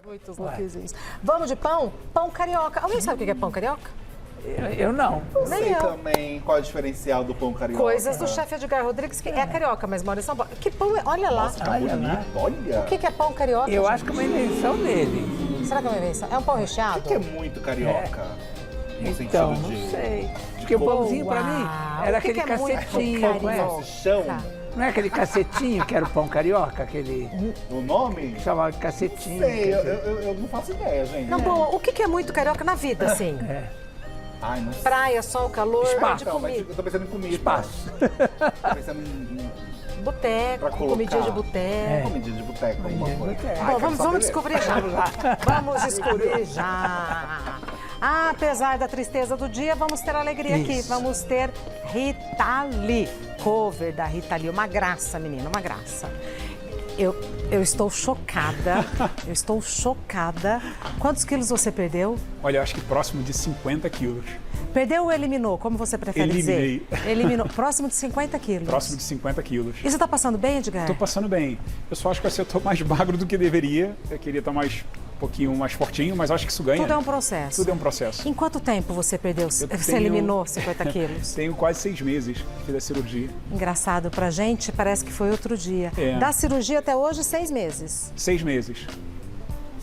Muitos lookzinhos. Vamos de pão? Pão carioca. Alguém sabe o que é pão carioca? Eu não. Eu Nem sei eu. também qual é o diferencial do pão carioca. Coisas do chefe Edgar Rodrigues, que é carioca, mas mora em São Paulo. Que pão é? Olha lá. Nossa, tá Olha bonito. lá. Olha. O que é pão carioca? Eu gente? acho que é uma invenção dele. Será que é uma invenção? É um pão recheado? O que é muito carioca? No Então, sentido não de... sei. Porque o pãozinho pra mim Uau. era O que aquele que é muito cacetinho, carioca? não é? Chão, Não é aquele cacetinho que era o pão carioca? Aquele o nome? que chamava de cacetinho. Sei, quer dizer. eu não faço ideia, gente. Não, bom, o que é muito carioca na vida, assim? Ai, não sei. Praia, sol, calor, Espaço. de Não, mas comida. eu tô pensando em comida. Espaço. Tô pensando em Boteco, pra colocar. comidinha de boteco. comidinha de boteco, alguma Comidinha de coisa. boteco. Ai, Bom, quero vamos saber. descobrir já. Vamos descobrir já. Apesar da tristeza do dia, vamos ter alegria aqui. Isso. Vamos ter Rita Lee, cover da Rita Lee. Uma graça, menina, uma graça. Eu estou chocada, eu estou chocada. Quantos quilos você perdeu? Olha, eu acho que próximo de 50 quilos. Perdeu ou eliminou? Como você prefere Eliminei. dizer? Eliminou. Próximo de 50 quilos. Próximo de 50 quilos. E você está passando bem, Edgar? Tô passando bem. Eu só acho que assim, eu tô mais magro do que deveria. Eu queria estar um pouquinho mais fortinho, mas acho que isso ganha. Tudo é um processo. Tudo é um processo. Em quanto tempo você perdeu? Você eliminou 50 quilos? Tenho quase 6 meses que fiz a cirurgia. Engraçado, pra gente parece que foi outro dia. É. Da cirurgia até hoje, 6 meses. 6 meses.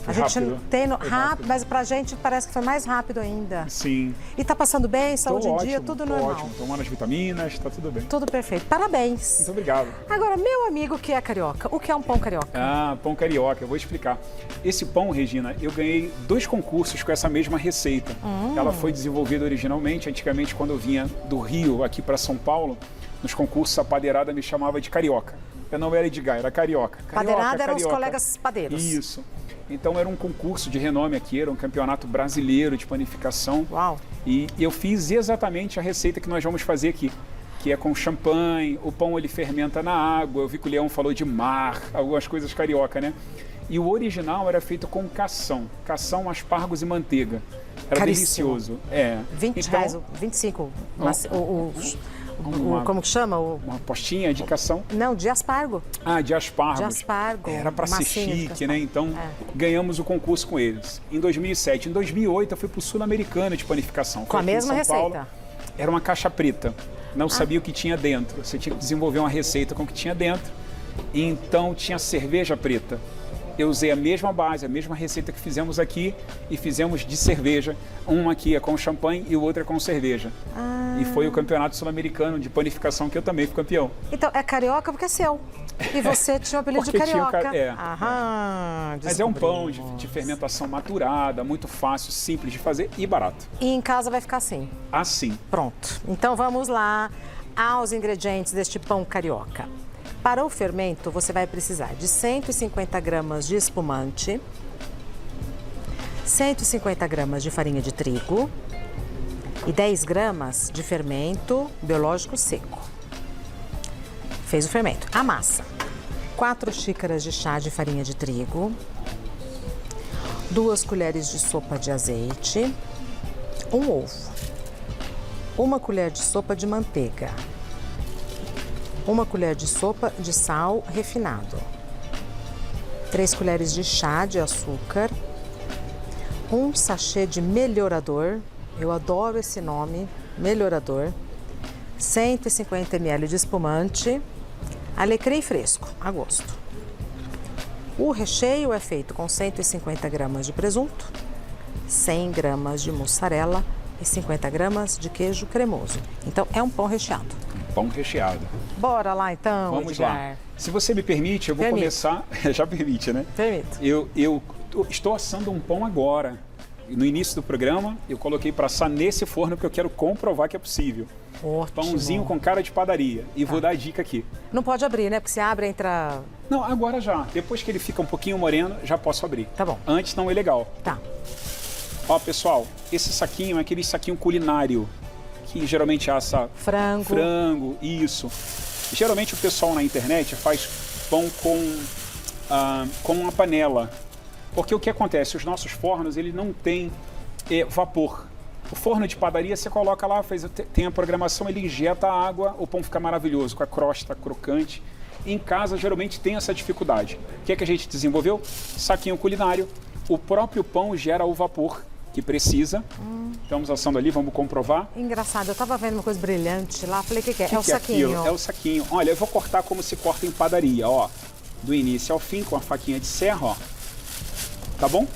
A Foi gente rápido. não tem Foi rápido, mas pra gente parece que foi mais rápido ainda. Sim. E tá passando bem, saúde Tô em ótimo, dia, tudo tô normal. ótimo. Tomando as vitaminas, tá tudo bem. Tudo perfeito. Parabéns. Muito obrigado. Agora, meu amigo que é carioca, o que é um pão carioca? Ah, pão carioca, eu vou explicar. Esse pão, Regina, eu ganhei 2 concursos com essa mesma receita. Ela foi desenvolvida originalmente, antigamente quando eu vinha do Rio aqui para São Paulo, nos concursos a padeirada me chamava de carioca. Eu não era Edgar, era carioca. Padeirada eram os carioca. colegas padeiros. Isso. Então era um concurso de renome aqui, era um campeonato brasileiro de panificação. Uau. E eu fiz exatamente a receita que nós vamos fazer aqui, que é com champanhe, o pão ele fermenta na água, eu vi que o Leão falou de mar, algumas coisas carioca, né? E o original era feito com cação, aspargos e manteiga. Era Caríssimo. delicioso. É. 20 então, reais, 25. Como que chama? uma postinha de cação. Não, de aspargo. Ah, de aspargos. De aspargo, Era para ser massinha de chique, né? Então, É. ganhamos o concurso com eles. Em 2007. Em 2008, eu fui para o Sul-Americano de panificação. Com a Foi aqui em mesma São Paulo. receita? Era uma caixa preta. Não sabia o que tinha dentro. Você tinha que desenvolver uma receita com o que tinha dentro. Então, tinha cerveja preta. Eu usei a mesma base, a mesma receita que fizemos aqui e fizemos de cerveja. Uma aqui é com champanhe e o outro é com cerveja. E foi o campeonato sul-americano de panificação que eu também fui campeão. Então, é carioca porque é seu. E você tinha o apelido de Porque tinha o carioca. é. Aham, Mas é um pão descobrimos. de fermentação maturada, muito fácil, simples de fazer e barato. E em casa vai ficar assim. Assim. Pronto. Então vamos lá aos ingredientes deste pão carioca. Para o fermento, você vai precisar de 150 gramas de espumante, 150 gramas de farinha de trigo e 10 gramas de fermento biológico seco. Fez o fermento. A massa. 4 xícaras de chá de farinha de trigo, 2 colheres de sopa de azeite, um ovo, 1 colher de sopa de manteiga, 1 colher de sopa de sal refinado, 3 colheres de chá de açúcar, 1 sachê de melhorador, eu adoro esse nome, melhorador, 150 ml de espumante, alecrim fresco, a gosto. O recheio é feito com 150 gramas de presunto, 100 gramas de mussarela e 50 gramas de queijo cremoso. Então, é um pão recheado. Pão recheado. Bora lá, então, Vamos Edgar. lá. Se você me permite, eu vou Permito. começar... Já permite, né? Permito. Eu estou assando um pão agora. No início do programa, eu coloquei para assar nesse forno porque eu quero comprovar que é possível. Ótimo. Pãozinho com cara de padaria. E vou dar a dica aqui. Não pode abrir, né? Porque se abre, entra... Não, agora já. Depois que ele fica um pouquinho moreno, já posso abrir. Tá bom. Antes não é legal. Tá. Ó, pessoal, esse saquinho é aquele saquinho culinário que geralmente assa Frango. isso. Geralmente o pessoal na internet faz pão com uma panela. Porque o que acontece? Os nossos fornos, ele não tem vapor. O forno de padaria, você coloca lá, tem a programação, ele injeta a água, o pão fica maravilhoso, com a crosta crocante. Em casa, geralmente tem essa dificuldade. O que é que a gente desenvolveu? Saquinho culinário. o próprio pão gera o vapor que precisa. Estamos assando ali, vamos comprovar. Engraçado, eu tava vendo uma coisa brilhante lá, falei, o que é? É o Que é saquinho. aquilo? É o saquinho. Olha, eu vou cortar como se corta em padaria, ó. Do início ao fim, com a faquinha de serra, ó. Tá bom?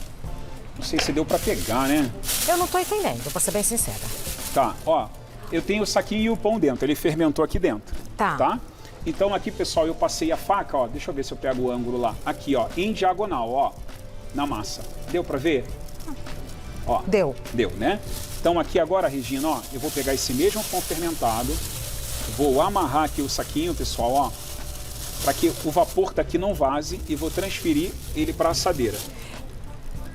Não sei se deu pra pegar, né? Eu não tô entendendo, pra ser bem sincera. Tá, ó. Eu tenho o saquinho e o pão dentro. Ele fermentou aqui dentro. Tá. Então aqui, pessoal, eu passei a faca, ó. Deixa eu ver se eu pego o ângulo lá. Aqui, ó. Em diagonal, ó. Na massa. Deu pra ver? Ó. Deu. Deu, né? Então aqui agora, Regina, ó. Eu vou pegar esse mesmo pão fermentado. Vou amarrar aqui o saquinho, pessoal, ó. Para que o vapor daqui não vaze e vou transferir ele para a assadeira.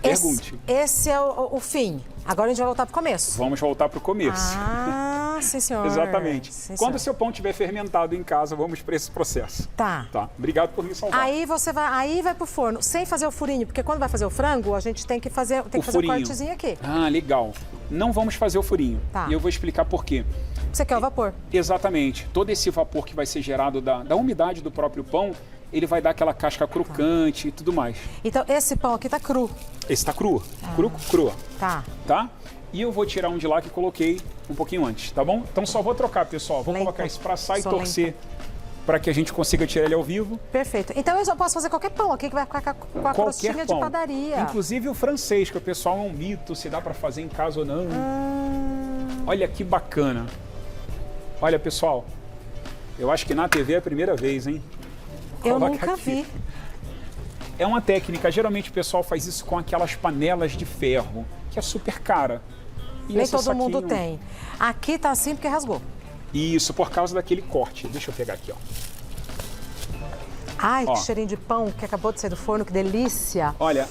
Pergunte. Esse é o fim. Agora a gente vai voltar pro começo. Vamos voltar para o começo. Ah, sim, senhor. Exatamente. Sim, Quando o senhor. seu pão estiver fermentado em casa, vamos para esse processo. Tá. Tá. Obrigado por me salvar. Aí você vai, aí vai pro forno, sem fazer o furinho, porque quando vai fazer o frango, a gente tem que fazer, um cortezinho aqui. Ah, legal. Não vamos fazer o furinho. Tá. E eu vou explicar por quê. Você quer o vapor? Exatamente. Todo esse vapor que vai ser gerado da umidade do próprio pão, ele vai dar aquela casca crocante e tudo mais. Então, esse pão aqui tá cru. Esse tá cru. Cru. Tá. Tá? E eu vou tirar um de lá que coloquei um pouquinho antes, tá bom? Então só vou trocar, pessoal. Vou Lento. colocar isso pra assar e Sou torcer para que a gente consiga tirar ele ao vivo. Perfeito. Então eu só posso fazer qualquer pão aqui que vai ficar com a crostinha de padaria. Inclusive o francês, que o pessoal é um mito, se dá para fazer em casa ou não. Olha que bacana. Olha, pessoal, eu acho que na TV é a primeira vez, hein? Eu Coloca nunca aqui. vi. É uma técnica, geralmente o pessoal faz isso com aquelas panelas de ferro, que é super cara. E Nem esse todo mundo saquinho- tem. Aqui tá assim porque rasgou. Isso, por causa daquele corte. Deixa eu pegar aqui, ó. Ai, Ó. que cheirinho de pão que acabou de sair do forno, que delícia. Olha,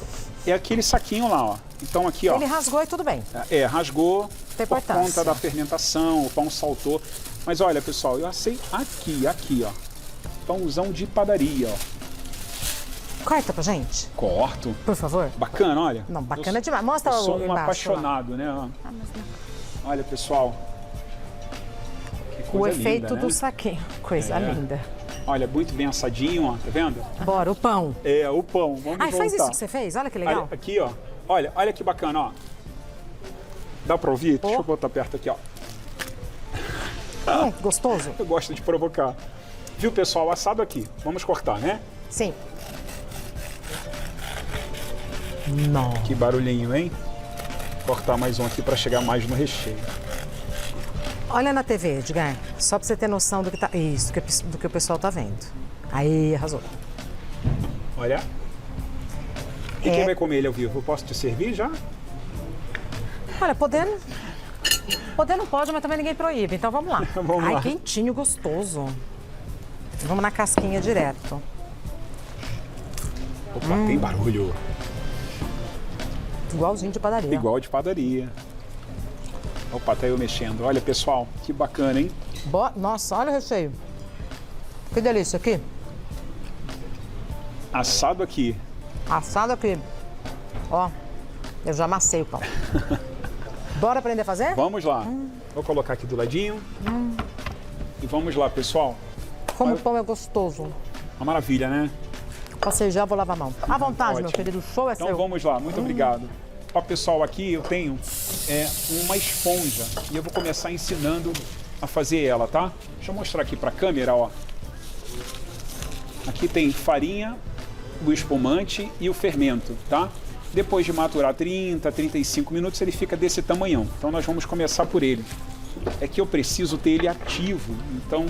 é aquele saquinho lá, ó. Então aqui, ó. Ele rasgou e tudo bem. Rasgou Tem por importância. conta da fermentação, o pão saltou. Mas olha, pessoal, eu assei aqui, ó. Pãozão de padaria, ó. Corta pra gente, Corto. por favor. Bacana, olha. Não, bacana demais. Mostra Eu sou o um embaixo lá. apaixonado, né? ó. Olha, pessoal. Que O coisa efeito linda, né? do saquinho. Coisa É. linda. Olha, muito bem assadinho, ó. Tá vendo? Bora, o pão. É, o pão. Vamos Ai, voltar. faz isso que você fez. Olha que legal. Olha, aqui, ó. Olha que bacana, ó. Dá pra ouvir? Deixa eu botar perto aqui, ó. Gostoso? Eu gosto de provocar. Viu, pessoal? Assado aqui. Vamos cortar, né? Sim. Não. Que barulhinho, hein? Cortar mais um aqui para chegar mais no recheio. Olha na TV, Edgar. Só pra você ter noção do que tá. Isso, do que o pessoal tá vendo. Aí, arrasou. Olha. E quem vai comer ele ao vivo? Eu posso te servir já? Olha, podendo. Poder não pode, mas também ninguém proíbe. Então vamos lá. Vamos Ai, lá. quentinho, gostoso. Vamos na casquinha direto. Opa, tem barulho. Igualzinho de padaria. Igual de padaria. Opa, tá eu mexendo. Olha, pessoal, que bacana, hein? Nossa, olha o recheio. Que delícia aqui. Assado aqui. Assado aqui. Ó, eu já amassei o pão. Bora aprender a fazer? Vamos lá. Vou colocar aqui do ladinho. E vamos lá, pessoal. Como o pão é gostoso. Uma maravilha, né? Passei já, vou lavar a mão. À vontade, meu Ótimo. querido. O show é Então seu. vamos lá, muito obrigado. Ó, pessoal, aqui eu tenho uma esponja e eu vou começar ensinando a fazer ela, tá? Deixa eu mostrar aqui para a câmera, ó. Aqui tem farinha, o espumante e o fermento, tá? Depois de maturar 30, 35 minutos, ele fica desse tamanhão. Então nós vamos começar por ele. É que eu preciso ter ele ativo, então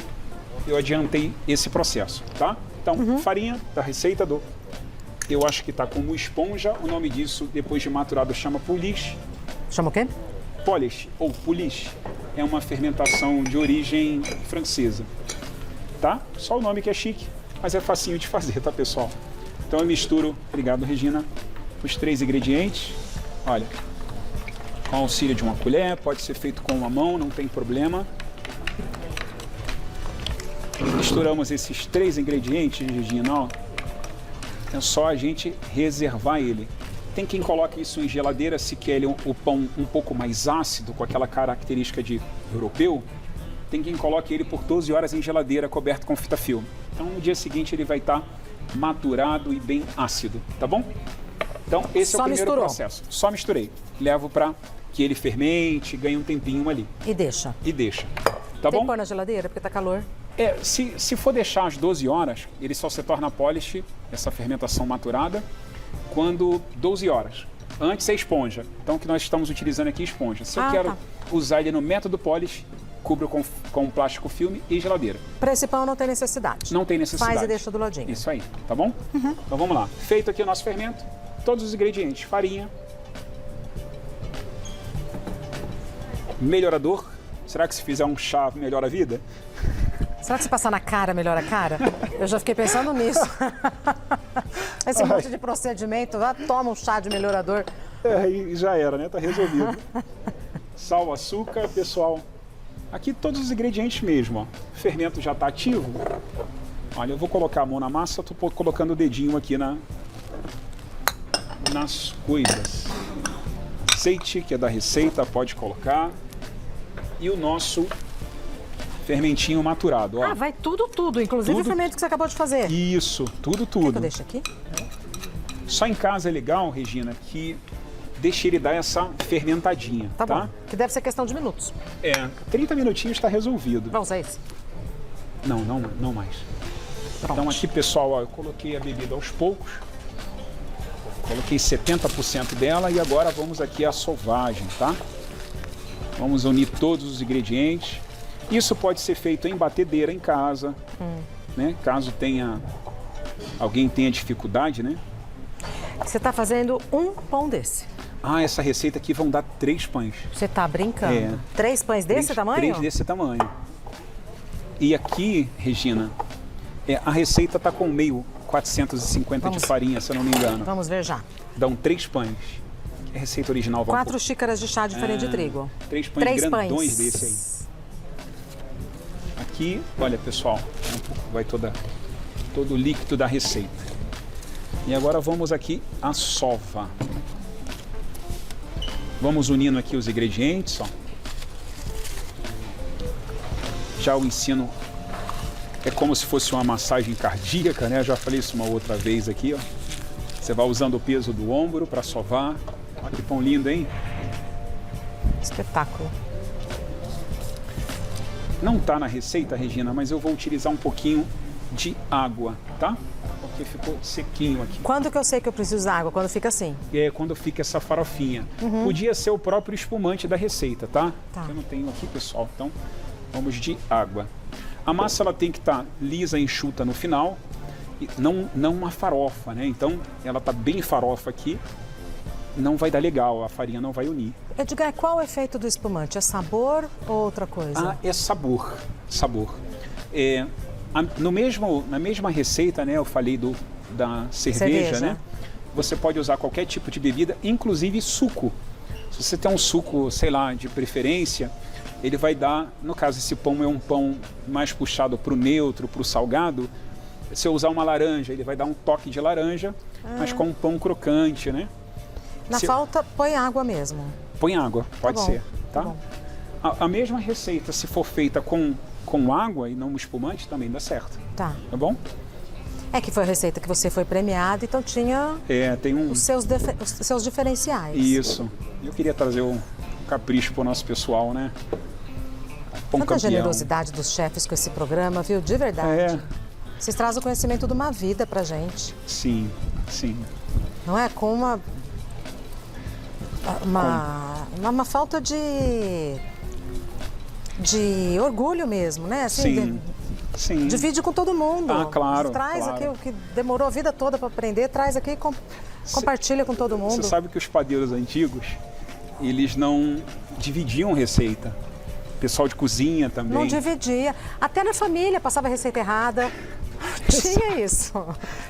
eu adiantei esse processo, tá? Então, farinha da receita eu acho que tá como esponja, o nome disso, depois de maturado, chama pouliche. Chama o quê? Polish ou pouliche é uma fermentação de origem francesa, tá? Só o nome que é chique, mas é facinho de fazer, tá, pessoal? Então eu misturo, obrigado, Regina, os 3 ingredientes. Olha, com auxílio de uma colher, pode ser feito com uma mão, não tem problema. Misturamos esses 3 ingredientes, Regina, ó. É só a gente reservar ele. Tem quem coloque isso em geladeira se quer o pão um pouco mais ácido, com aquela característica de europeu. Tem quem coloque ele por 12 horas em geladeira, coberto com fita filme. Então no dia seguinte ele vai estar maturado e bem ácido, tá bom? Então, esse é o Só primeiro misturou. processo. Só misturei. Levo para que ele fermente, ganhe um tempinho ali. E deixa. E deixa. Tá Tem que bom? pôr na geladeira, porque tá calor. Se for deixar às 12 horas, ele só se torna polish, essa fermentação maturada, quando 12 horas. Antes é esponja. Então, o que nós estamos utilizando aqui é esponja. Se eu quero usar ele no método polish, cubro com plástico filme e geladeira. Para esse pão não tem necessidade. Não tem necessidade. Faz e deixa do ladinho. Isso aí, tá bom? Então vamos lá. Feito aqui o nosso fermento, todos os ingredientes. Farinha. Melhorador. Será que se fizer um chá melhora a vida? Será que se passar na cara, melhora a cara? Eu já fiquei pensando nisso. Esse monte de procedimento, toma um chá de melhorador. E já era, né? Tá resolvido. Sal, açúcar, pessoal. Aqui todos os ingredientes mesmo, ó. O fermento já tá ativo. Olha, eu vou colocar a mão na massa, tô colocando o dedinho aqui nas coisas. Azeite, que é da receita, pode colocar. E o nosso fermentinho maturado, ó. Ah, vai tudo, inclusive Tudo. o fermento que você acabou de fazer. Isso, tudo. Eu deixo aqui. Só em casa é legal, Regina, que deixa ele dar essa fermentadinha, Tá bom. Que deve ser questão de minutos. 30 minutinhos está resolvido. Vamos usar esse? Não mais. Pronto. Então aqui, pessoal, ó, eu coloquei a bebida aos poucos. Coloquei 70% dela e agora vamos aqui à sovagem, tá? Vamos unir todos os ingredientes. Isso pode ser feito em batedeira em casa, né? Caso alguém tenha dificuldade, né? Você está fazendo um pão desse. Ah, essa receita aqui vão dar 3 pães. Você está brincando. É. 3 pães desse tamanho? 3 desse tamanho. E aqui, Regina, a receita está com meio 450 de farinha, se eu não me engano. Vamos ver já. Dão 3 pães. A receita original vai 4 xícaras de chá de farinha de trigo. 3 pães grandões desse aí. Aqui, olha, pessoal, vai todo o líquido da receita. E agora vamos aqui à sova. Vamos unindo aqui os ingredientes, ó. Já o ensino é como se fosse uma massagem cardíaca, né? Eu já falei isso uma outra vez aqui, ó. Você vai usando o peso do ombro para sovar. Olha que pão lindo, hein? Espetáculo. Não está na receita, Regina, mas eu vou utilizar um pouquinho de água, tá? Porque ficou sequinho aqui. Quando que eu sei que eu preciso da água? Quando fica assim? É quando fica essa farofinha. Podia ser o próprio espumante da receita, tá? Tá. Eu não tenho aqui, pessoal. Então, vamos de água. A massa ela tem que estar lisa e enxuta no final. E não uma farofa, né? Então, ela tá bem farofa aqui. Não vai dar legal, a farinha não vai unir. Edgar, qual é o efeito do espumante? É sabor ou outra coisa? É sabor. Na mesma receita, né? Eu falei da cerveja, né? Você pode usar qualquer tipo de bebida, inclusive suco. Se você tem um suco, sei lá, de preferência, ele vai dar, no caso esse pão é um pão mais puxado para o neutro, para o salgado. Se eu usar uma laranja, ele vai dar um toque de laranja, mas com um pão crocante, né? Na falta, põe água mesmo. Põe água, pode ser, tá? bom. A mesma receita, se for feita com água e não espumante, também dá certo. Tá. Tá bom? É que foi a receita que você foi premiado, então tinha Tem um... os seus diferenciais. Isso. Eu queria trazer um capricho pro nosso pessoal, né? Pão Tanta campeão. generosidade dos chefes com esse programa, viu? De verdade. É. Vocês trazem o conhecimento de uma vida pra gente. Sim. Não é? Com uma falta de orgulho mesmo, né? Assim, Sim. divide com todo mundo. Ah, claro. Traz claro. aqui o que demorou a vida toda para aprender, traz aqui e compartilha com todo mundo. Você sabe que os padeiros antigos, eles não dividiam receita. O pessoal de cozinha também. Não dividia. Até na família passava receita errada. Tinha isso.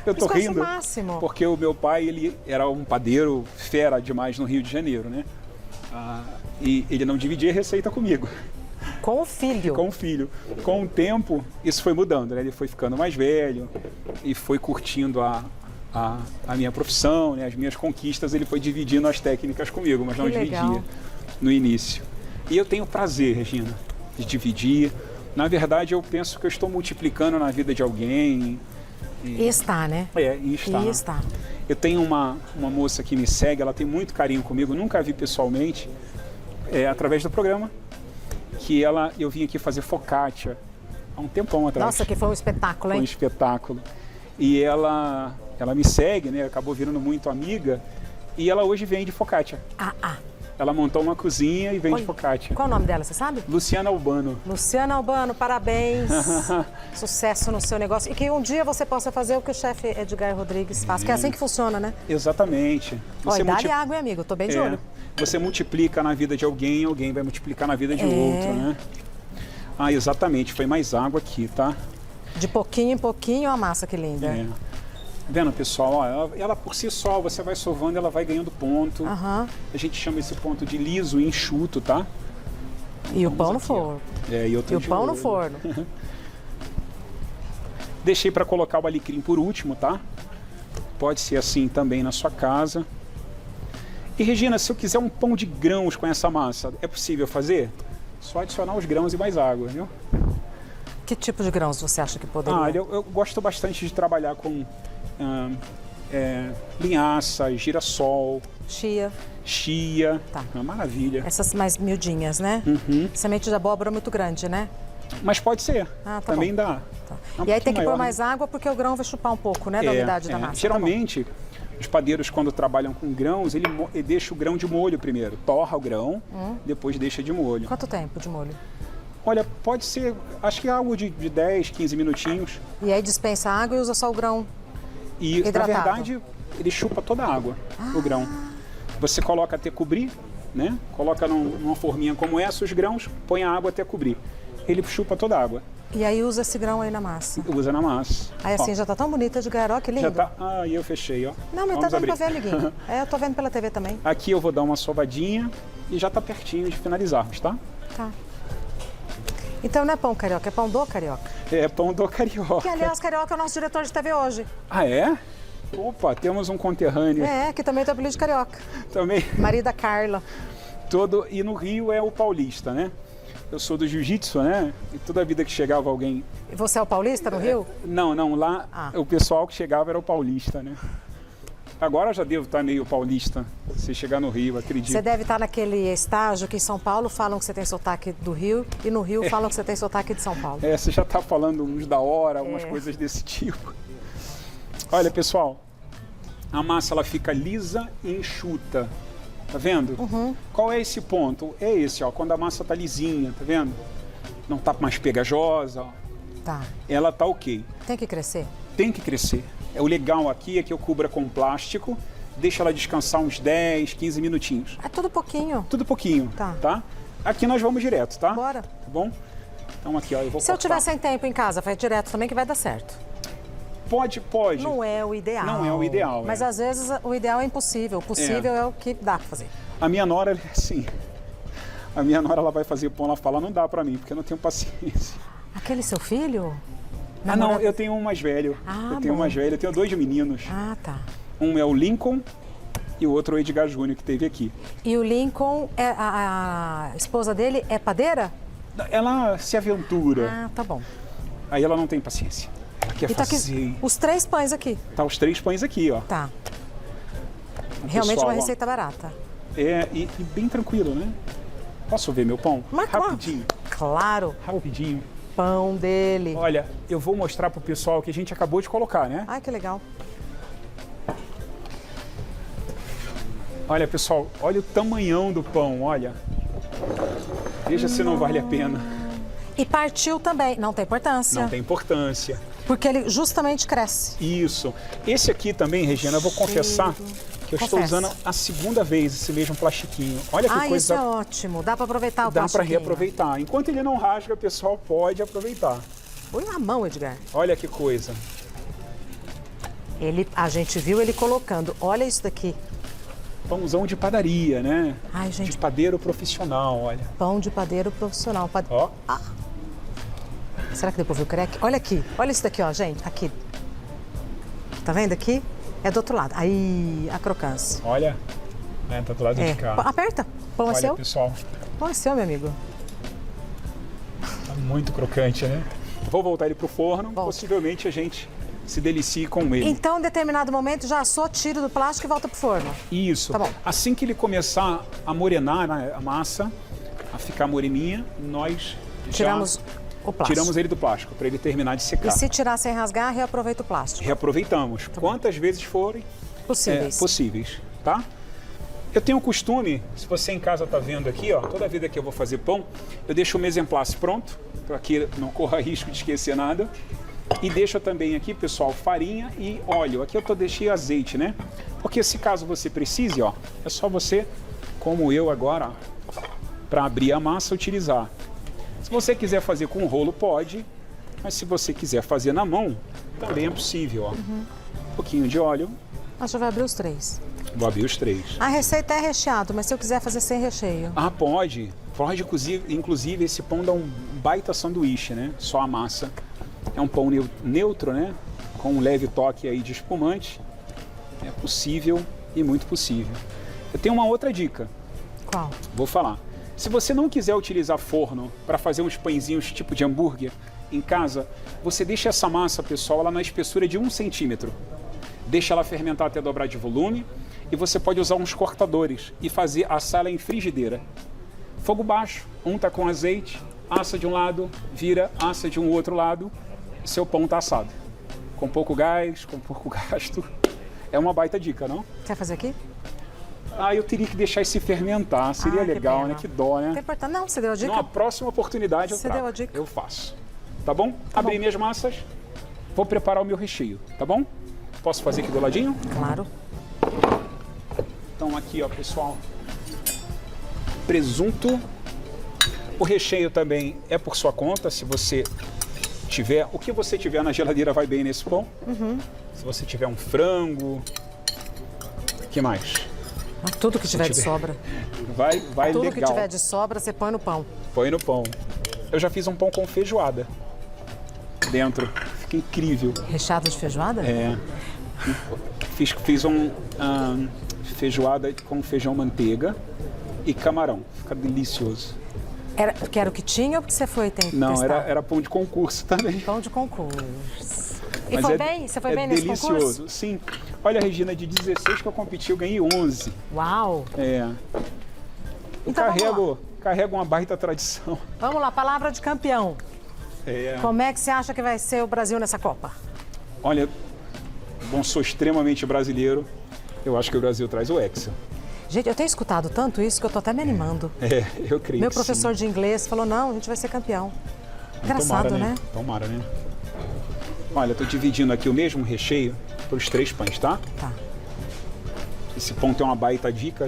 Eu tô Isso eu acho rindo o máximo. porque o meu pai, ele era um padeiro fera demais no Rio de Janeiro, né? E ele não dividia receita comigo. Com o filho. Com o filho. Com o tempo, isso foi mudando, né? Ele foi ficando mais velho e foi curtindo a minha profissão, né? As minhas conquistas, ele foi dividindo as técnicas comigo, mas não Que legal. dividia no início. E eu tenho prazer, Regina, de dividir. Na verdade, eu penso que eu estou multiplicando na vida de alguém. E está, né? E está. E está. Eu tenho uma moça que me segue, ela tem muito carinho comigo, nunca a vi pessoalmente, através do programa, que eu vim aqui fazer focaccia há um tempão atrás. Nossa, que foi um espetáculo, Foi um hein? espetáculo. E ela me segue, né? Acabou virando muito amiga. E ela hoje vende focaccia. Ela montou uma cozinha e vende focaccia. Qual o nome dela, você sabe? Luciana Albano. Luciana Albano, parabéns. Sucesso no seu negócio. E que um dia você possa fazer o que o chefe Edgar Rodrigues faz, que é assim que funciona, né? Exatamente. Olha, dá-lhe água, hein, amigo? Tô bem de olho. Você multiplica na vida de alguém, alguém vai multiplicar na vida de outro, né? Exatamente. Foi mais água aqui, tá? De pouquinho em pouquinho, a massa, que linda. Tá vendo, pessoal? Ó, ela por si só, você vai sovando, ela vai ganhando ponto. A gente chama esse ponto de liso e enxuto, tá? E o pão no forno. E o pão no forno. Deixei para colocar o alecrim por último, tá? Pode ser assim também na sua casa. E Regina, se eu quiser um pão de grãos com essa massa, é possível fazer? Só adicionar os grãos e mais água, viu? Que tipo de grãos você acha que poderia? Eu gosto bastante de trabalhar com linhaça, girassol, chia. Tá. Uma maravilha. Essas mais miudinhas, né? Semente de abóbora muito grande, né? Mas pode ser, tá também bom. dá. Tá. É um E aí tem pouquinho que pôr maior, mais água porque o grão vai chupar um pouco, né, da umidade da massa. Geralmente, os padeiros, quando trabalham com grãos, ele deixa o grão de molho primeiro. Torra o grão, depois deixa de molho. Quanto tempo de molho? Olha, pode ser, acho que é algo de 10, 15 minutinhos. E aí dispensa água e usa só o grão E, hidratado. na verdade, ele chupa toda a água, o grão. Você coloca até cobrir, né? Coloca numa forminha como essa os grãos, põe a água até cobrir. Ele chupa toda a água. E aí usa esse grão aí na massa. Usa na massa. Aí assim, já tá tão bonita de garoto, que lindo. Já tá. Aí eu fechei, ó. Não, mas Vamos tá dando abrir. pra ver, amiguinho. Eu tô vendo pela TV também. Aqui eu vou dar uma sovadinha e já tá pertinho de finalizarmos, tá? Tá. Então não é pão carioca, é pão do carioca. É pão do carioca. Que, aliás, carioca é o nosso diretor de TV hoje. Ah, é? Opa, temos um conterrâneo. Que também tem apelido de carioca. Também. Marido da Carla. E no Rio é o paulista, né? Eu sou do jiu-jitsu, né? E toda a vida que chegava alguém... E você é o paulista no Rio? Não, lá o pessoal que chegava era o paulista, né? Agora eu já devo estar meio paulista, se chegar no Rio, acredito. Você deve estar naquele estágio que em São Paulo falam que você tem sotaque do Rio e no Rio falam que você tem sotaque de São Paulo. Você já está falando uns da hora, algumas coisas desse tipo. Olha, pessoal, a massa ela fica lisa e enxuta, tá vendo? Qual é esse ponto? É esse, ó, quando a massa tá lisinha, tá vendo? Não tá mais pegajosa, ó. Tá. Ela tá ok. Tem que crescer? Tem que crescer. O legal aqui é que eu cubra com plástico, deixa ela descansar uns 10, 15 minutinhos. É tudo pouquinho. Tudo pouquinho, tá? Aqui nós vamos direto, tá? Bora. Tá bom? Então aqui, ó, eu vou Se eu cortar. tiver sem tempo em casa, faz direto também que vai dar certo. Pode. Não é o ideal. Não é o ideal, Mas às vezes o ideal é impossível. O possível é o que dá pra fazer. A minha nora, ela é assim. A minha nora, ela vai fazer pão, ela fala, não dá pra mim, porque eu não tenho paciência. Aquele seu filho? Não, eu tenho um mais velho. Eu tenho um mais velho, eu tenho 2 meninos. Ah, tá. Um é o Lincoln e o outro é o Edgar Júnior, que teve aqui. E o Lincoln, a esposa dele é padeira? Ela se aventura. Ah, tá bom. Aí ela não tem paciência. Aqui é E tá aqui fazer. os 3 pães aqui. Tá os 3 pães aqui, ó. Tá. Então, Realmente pessoal, uma ó, receita barata. e bem tranquilo, né? Posso ver meu pão? Mas Rapidinho. Claro. Rapidinho. Pão dele. Olha, eu vou mostrar pro pessoal que a gente acabou de colocar, né? Ai, que legal. Olha, pessoal, olha o tamanhão do pão, olha. Veja se não vale a pena. E partiu também. Não tem importância. Não tem importância. Porque ele justamente cresce. Isso. Esse aqui também, Regina, eu vou confessar que eu estou usando a segunda vez esse mesmo plastiquinho. Olha que coisa... isso é ótimo. Dá para aproveitar o Dá para plastiquinho. reaproveitar. Enquanto ele não rasga, o pessoal pode aproveitar. Põe na mão, Edgar. Olha que coisa. A gente viu ele colocando. Olha isso daqui. Pãozão de padaria, né? Ai, gente. De padeiro profissional, olha. Pão de padeiro profissional. Ó. Será que depois viu o creque? Olha aqui. Olha isso daqui, ó, gente. Aqui. Tá vendo aqui? É do outro lado. Aí, a crocância. Olha. Tá do lado de cá. Aperta. Pão é Olha, seu? pessoal. Pão é seu, meu amigo. Tá muito crocante, né? Vou voltar ele pro forno. Volta. Possivelmente a gente se delicie com ele. Então, em determinado momento, já assou, tiro do plástico e volta pro forno. Isso. Tá bom. Assim que ele começar a morenar, né, a massa, a ficar moreninha, nós Tiramos já o plástico. tiramos ele do plástico para ele terminar de secar. E se tirar sem rasgar, reaproveita o plástico. Reaproveitamos quantas vezes forem Possíveis. possíveis, tá? Eu tenho o costume, se você em casa está vendo aqui, ó, toda vida que eu vou fazer pão, eu deixo o exemplar pronto, para que não corra risco de esquecer nada. E deixo também aqui, pessoal, farinha e óleo. Aqui eu deixei azeite, né? Porque se caso você precise, ó, é só você, como eu agora, para abrir a massa, utilizar. Se você quiser fazer com rolo, pode, mas se você quiser fazer na mão, também é possível, ó. Um pouquinho de óleo, Mas já vai abrir os 3. vou abrir os 3. A receita é recheado, mas se eu quiser fazer sem recheio. Ah, pode. Pode, inclusive, esse pão dá um baita sanduíche, né? Só a massa. É um pão neutro, né? Com um leve toque aí de espumante. É possível e muito possível. Eu tenho uma outra dica. Qual? Vou falar. Se você não quiser utilizar forno para fazer uns pãezinhos tipo de hambúrguer em casa, você deixa essa massa, pessoal, ela na espessura de 1 centímetro. Deixa ela fermentar até dobrar de volume e você pode usar uns cortadores e fazer assar ela em frigideira. Fogo baixo, unta com azeite, assa de um lado, vira, assa de um outro lado, e seu pão está assado. Com pouco gás, com pouco gasto. É uma baita dica, não? Quer fazer aqui? Ah, eu teria que deixar esse fermentar, seria que legal, pena. né? Que dó, né? Não importa. Não, você deu a dica? Numa próxima oportunidade eu Você trago. deu a dica? Eu faço. Tá bom? Abri bom. minhas massas, vou preparar o meu recheio, tá bom? Posso fazer aqui do ladinho? Claro. Então aqui, ó, pessoal, presunto. O recheio também é por sua conta, se você tiver, o que você tiver na geladeira vai bem nesse pão. Se você tiver um frango, o que mais? Ah, tudo que tiver de tiver. sobra. Vai Tudo legal. que tiver de sobra, você põe no pão. Põe no pão. Eu já fiz um pão com feijoada dentro, fica incrível. Recheado de feijoada? É. Fiz feijoada com feijão manteiga e camarão. Fica delicioso. Porque era o que tinha ou porque você foi testar? Não, era pão de concurso também. Pão de concurso. E Mas foi bem? Você foi bem nesse delicioso. concurso? Sim. Olha, Regina, de 16 que eu competi, eu ganhei 11. Uau! É. Eu Então, vamos carrego uma baita tradição. Vamos lá, palavra de campeão. É. Como é que você acha que vai ser o Brasil nessa Copa? Olha, bom, sou extremamente brasileiro. Eu acho que o Brasil traz o Hexa. Gente, eu tenho escutado tanto isso que eu tô até me animando. É, eu creio Meu que professor sim. de inglês falou, não, a gente vai ser campeão. Engraçado, Tomara, né? Tomara, né? Olha, eu tô dividindo aqui o mesmo recheio para os 3 pães, tá? Tá. Esse pão tem uma baita dica,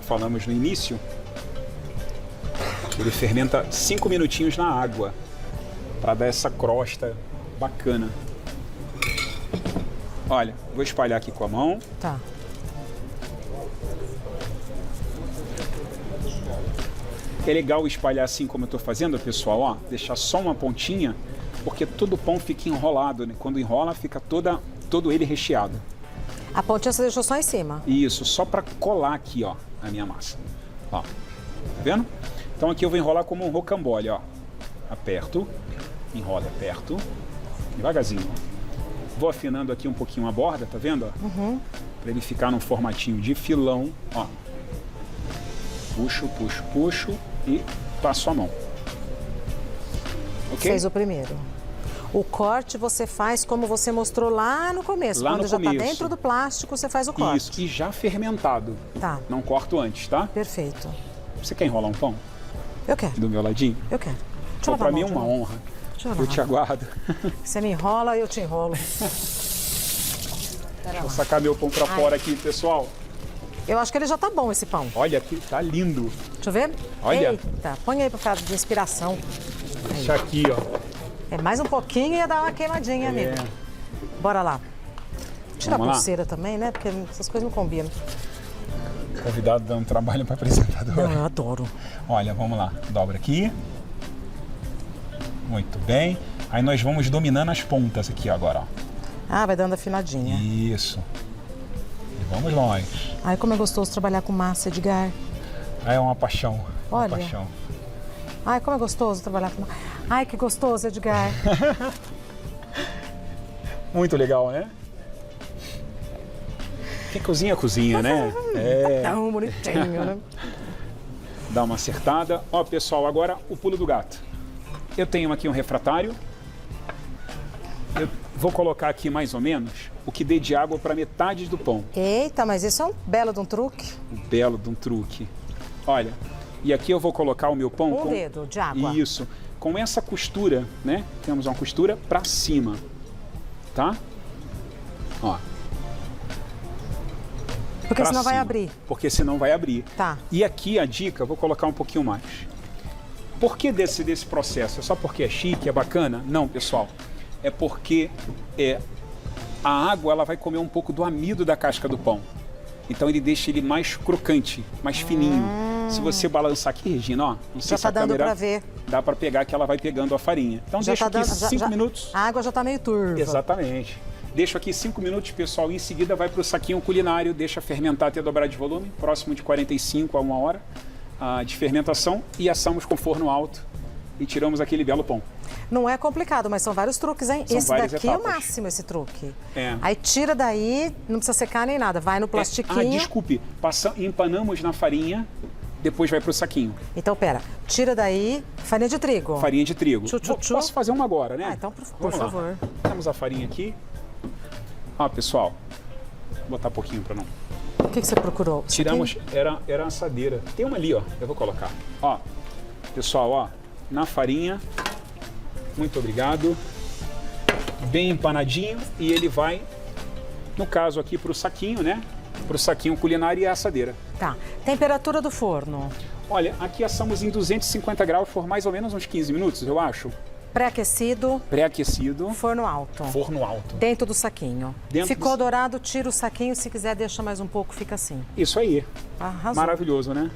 falamos no início. Ele fermenta 5 minutinhos na água para dar essa crosta bacana. Olha, vou espalhar aqui com a mão. Tá. É legal espalhar assim como eu estou fazendo, pessoal, ó, deixar só uma pontinha, porque todo pão fica enrolado, né? Quando enrola, fica todo ele recheado. A pontinha você deixou só em cima. Isso, só para colar aqui, ó, a minha massa. Ó, tá vendo? Então aqui eu vou enrolar como um rocambole, ó. Aperto, enrola, aperto, devagarzinho. Vou afinando aqui um pouquinho a borda, tá vendo? Ó? Para ele ficar num formatinho de filão, ó. Puxo, puxo, puxo e passo a mão. Ok? Fez o primeiro. O corte você faz como você mostrou lá no começo. Lá Quando no já começo. tá dentro do plástico, você faz o corte. Isso, e já fermentado. Tá, Não corto antes, tá? perfeito. Você quer enrolar um pão Eu quero, do meu ladinho? eu quero. Deixa eu Bom, lavar pra a mim é mão de uma novo. honra. Deixa eu Eu lavar. te aguardo. Você me enrola, eu te enrolo. Vou sacar meu pão pra fora aqui, pessoal. Eu acho que ele já tá bom, esse pão. Olha aqui, tá lindo. Deixa eu ver. Olha. Eita, põe aí pra ficar de inspiração. Deixa aqui, ó. É mais um pouquinho e ia dar uma queimadinha, amigo. Bora lá. Tira a Vamos lá? pulseira também, né? Porque essas coisas não combinam. Convidado dando trabalho pra apresentadora. Não, eu adoro. Olha, vamos lá. Dobra aqui. Muito bem. Aí nós vamos dominando as pontas aqui agora, ó. Ah, vai dando afinadinha. Isso. E vamos nós. Ai, como é gostoso trabalhar com massa, Edgar. Aí é uma paixão. Uma Olha. paixão. Ai, como é gostoso trabalhar com massa. Ai, que gostoso, Edgar. Muito legal, né? Quem cozinha, cozinha, né? É. Tão bonitinho, né? Dá uma acertada. Ó, pessoal, agora o pulo do gato. Eu tenho aqui um refratário. Eu vou colocar aqui mais ou menos o que dê de água para metade do pão. Eita, mas isso é um belo de um truque. Um belo de um truque. Olha, e aqui eu vou colocar o meu pão Um dedo de água. Isso. Com essa costura, né? Temos uma costura para cima, tá? Ó. Porque pra senão vai cima. abrir. Porque senão vai abrir. Tá. E aqui a dica, eu vou colocar um pouquinho mais. Por que desse processo? É só porque é chique, é bacana? Não, pessoal. É porque a água ela vai comer um pouco do amido da casca do pão. Então ele deixa ele mais crocante, mais fininho. Se você balançar aqui, Regina, ó, não sei Já se tá a dando câmera pra ver. dá para pegar que ela vai pegando a farinha. Então Já deixa tá aqui dando- 5 minutos. A água já tá meio turva. Exatamente. Deixo aqui 5 minutos, pessoal. Em seguida vai para o saquinho culinário, deixa fermentar até dobrar de volume, próximo de 45 a 1 hora de fermentação, e assamos com forno alto e tiramos aquele belo pão. Não é complicado, mas são vários truques, hein? São Esse várias daqui é o etapas. máximo, esse truque. É. Aí tira daí, não precisa secar nem nada, vai no plastiquinho. Desculpe, empanamos na farinha, depois vai para o saquinho. Então, pera, tira daí, farinha de trigo. Farinha de trigo. Tchu, tchu, tchu. Posso fazer uma agora, né? Ah, então, por Vamos lá. favor. Temos a farinha aqui. Ó, pessoal, vou botar um pouquinho para não... O que você procurou? Isso Tiramos, aqui? era a assadeira. Tem uma ali, ó, eu vou colocar. Ó, pessoal, ó, na farinha, muito obrigado. Bem empanadinho e ele vai, no caso aqui, para o saquinho, né? Para o saquinho culinário e a assadeira. Tá. Temperatura do forno. Olha, aqui assamos em 250 graus por mais ou menos uns 15 minutos, eu acho. Pré-aquecido, Pré-aquecido, forno alto. forno alto. Dentro do saquinho. Dentro Ficou do- dourado, tira o saquinho. Se quiser, deixa mais um pouco, fica assim. Isso aí, Arrasou. maravilhoso, né?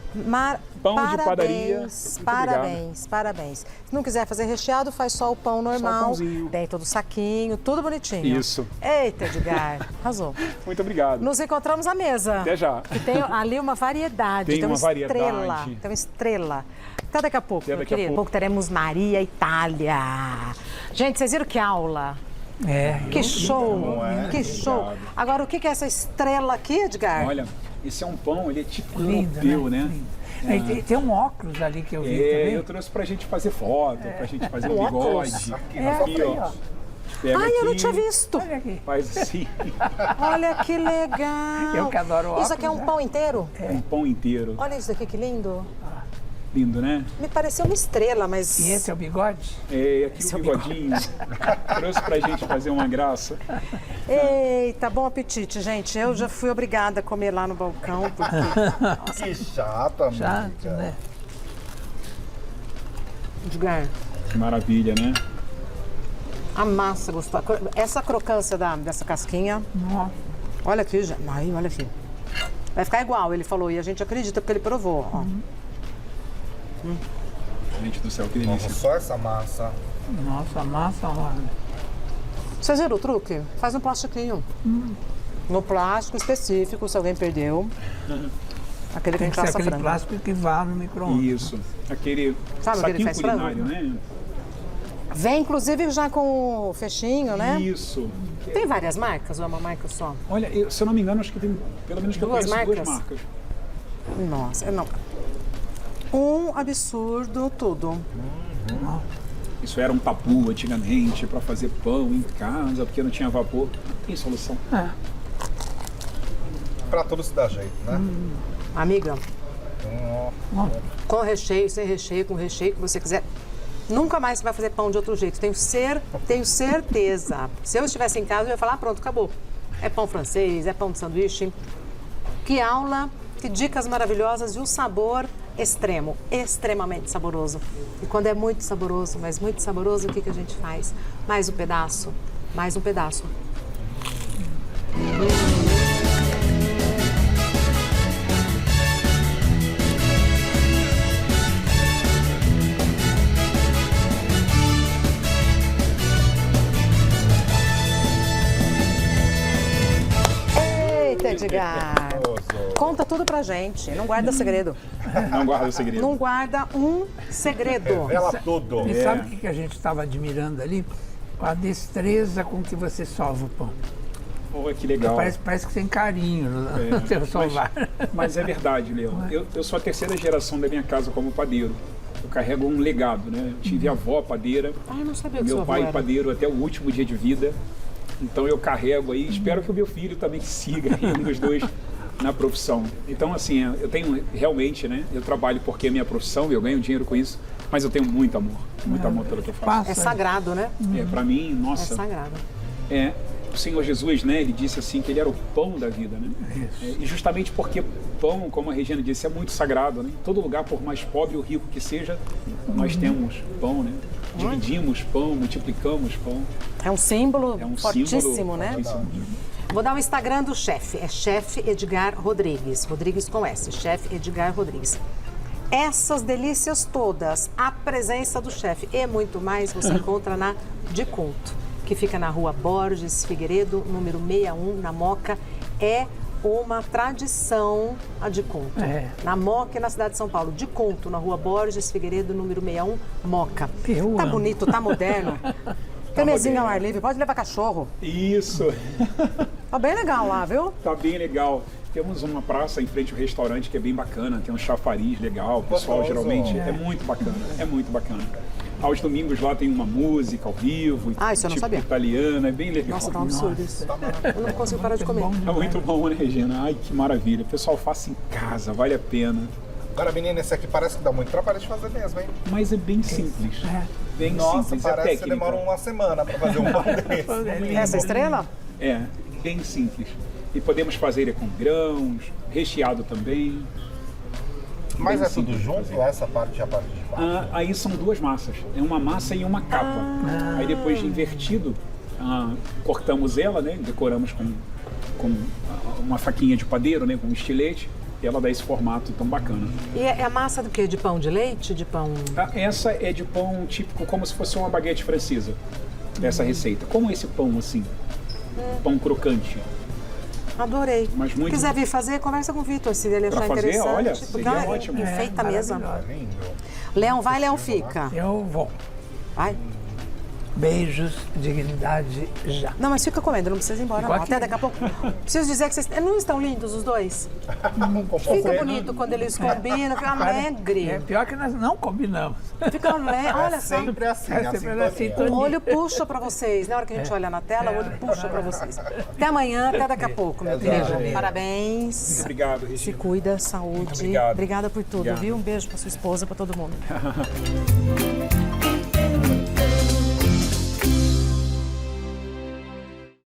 Pão de padaria. Muito Parabéns, parabéns. Se não quiser fazer recheado, faz só o pão normal, pãozinho. dentro do saquinho, tudo bonitinho. Isso. Eita, Edgar, arrasou. Muito obrigado. Nos encontramos à mesa. Até já. E tem ali uma variedade. Tem uma estrela. variedade. Tem uma estrela. Até daqui a pouco, Até meu daqui a querido. pouco. Teremos Maria Itália. Gente, vocês viram que aula? É. Que show, é? que show. Obrigado. Agora, o que é essa estrela aqui, Edgar? Olha, esse é um pão, ele é tipo Lindo, europeu, né? Lindo. Aí tem um óculos ali que eu vi É, também. eu trouxe pra gente fazer foto, pra gente fazer um óculos? bigode. É, Aqui, ó. Pega Ai, eu não aqui, tinha visto. Olha aqui. Faz assim, Olha que legal. Eu que adoro óculos, Isso aqui é um né? pão inteiro? um pão inteiro. Olha isso daqui, que lindo. Lindo, né? Me pareceu uma estrela, mas... E esse é o bigode? É, aqui Esse o é o bigodinho. Trouxe pra gente fazer uma graça. Eita, bom apetite, gente. Eu já fui obrigada a comer lá no balcão, porque... Que chata, Chato, amiga. né? Edgar, Que maravilha, né? a massa gostosa. Essa crocância dessa casquinha, Nossa. olha aqui, já. Ai, olha aqui. Vai ficar igual, ele falou, e a gente acredita porque ele provou. Ó. Gente do céu, que Nossa, delícia. só essa massa. Nossa, massa, olha. Vocês viram o truque? Faz no plastiquinho. No plástico específico, se alguém perdeu. Aquele que a Tem gente que ser passa aquele frango. plástico que vá no micro-ondas. Isso. Aquele Sabe aquele saquinho faz frango? culinário, né? Vem, inclusive, já com o fechinho, né? Isso. Tem várias marcas ou é uma marca só? Olha, se eu não me engano, acho que tem, pelo menos que eu Duas conheço, duas marcas? marcas. Nossa, não. Um absurdo tudo. Isso era um tabu antigamente para fazer pão em casa, porque não tinha vapor. Tem solução. É. Pra tudo se dá jeito, né? Amiga, Ó, com recheio, sem recheio, com recheio que você quiser. Nunca mais você vai fazer pão de outro jeito. Tenho certeza. Se eu estivesse em casa, eu ia falar, pronto, acabou. É pão francês, é pão de sanduíche. Que aula, que dicas maravilhosas e um sabor extremo, extremamente saboroso. E quando é muito saboroso, mas muito saboroso, o que a gente faz? Mais um pedaço, mais um pedaço. Eita, Edgar. Conta tudo pra gente, não guarda segredo. Não guarda o segredo. Não guarda um segredo. Revela tudo. E sabe o que a gente estava admirando ali? a destreza com que você sova o pão. Oh, que legal. Parece que tem carinho no seu sovar. Mas é verdade, Leão. Eu sou a terceira geração da minha casa como padeiro. Eu carrego um legado, né? Eu tive avó padeira, Ah, eu não sabia que meu sua pai avó era. padeiro até o último dia de vida. Então eu carrego aí, espero que o meu filho também siga aí, um dos dois na profissão. Então assim, eu tenho realmente, né? Eu trabalho porque é minha profissão, eu ganho dinheiro com isso, mas eu tenho muito amor pelo que eu faço. É sagrado, né? Para mim, É nossa, sagrado. o Senhor Jesus, né? Ele disse assim que ele era o pão da vida, né? E justamente porque pão, como a Regina disse, é muito sagrado, né? Em todo lugar, por mais pobre ou rico que seja, nós temos pão, né? Dividimos pão, multiplicamos pão. É um símbolo É um fortíssimo, símbolo né? fortíssimo. Vou dar o Instagram do chefe. É chefe Edgar Rodrigues. Rodrigues com S. Chefe Edgar Rodrigues. Essas delícias todas, a presença do chefe e muito mais, você encontra na De Conto, que fica na rua Borges Figueiredo, número 61, na Moca. É uma tradição a De Conto. É. Na Moca e na cidade de São Paulo. De Conto, na rua Borges Figueiredo, número 61, Moca. Eu Tá amo. bonito, tá moderno. Tem mesinha ao ar livre, pode levar cachorro. Isso, Tá bem legal lá, viu? tá bem legal. Temos uma praça em frente ao restaurante que é bem bacana, tem um chafariz legal, o pessoal Gostoso. geralmente é muito bacana. Aos domingos lá tem uma música ao vivo, Ah, isso eu não tipo sabia. italiana, é bem legal. Nossa, tá um absurdo isso. Eu não consigo parar de comer. É muito bom, né, Regina? Ai, que maravilha. Pessoal, faça em casa, vale a pena. Agora, menina, esse aqui parece que dá muito trabalho de fazer mesmo, hein? Mas é bem simples. Bem Nossa, simples, parece é que técnica. demora uma semana pra fazer um pão desse. Essa estrela? É, bem simples. E podemos fazer ele com grãos, recheado também. Mas Bem é tudo simples de junto? fazer. Essa parte e a parte de baixo? Aí são duas massas. É uma massa e uma capa. Aí depois de invertido, cortamos ela, né? Decoramos com uma faquinha de padeiro, né? Com um estilete. E ela dá esse formato tão bacana. E é a massa do quê? De pão de leite? De pão... Essa é de pão típico, como se fosse uma baguete francesa. Essa receita. Como esse pão, assim. Pão crocante. Adorei. Mas muito- Se quiser vir fazer, conversa com o Vitor, se ele Pra achar fazer, interessante. olha, seria Ah, ótimo. Enfeita a mesa. maravilhoso. Lindo. Leão vai, Leão fica. Eu vou. Vai. Beijos, dignidade já. Não, mas fica comendo, não precisa ir embora, Igual não. aqui. Até daqui a pouco. Preciso dizer que vocês não estão lindos os dois? Fica bonito quando eles combinam, fica alegre. É pior que nós não combinamos. Fica alegre. Olha só. Sempre assim, É a sempre sintonia. assim, tudo. O olho puxa pra vocês. Na hora que a gente olha na tela, o olho puxa pra vocês. Até amanhã, até daqui a pouco, meu Exato. querido. Parabéns. Obrigado, Se Regina. cuida, saúde. obrigado. Obrigada por tudo, Obrigado. viu? Um beijo pra sua esposa, pra todo mundo.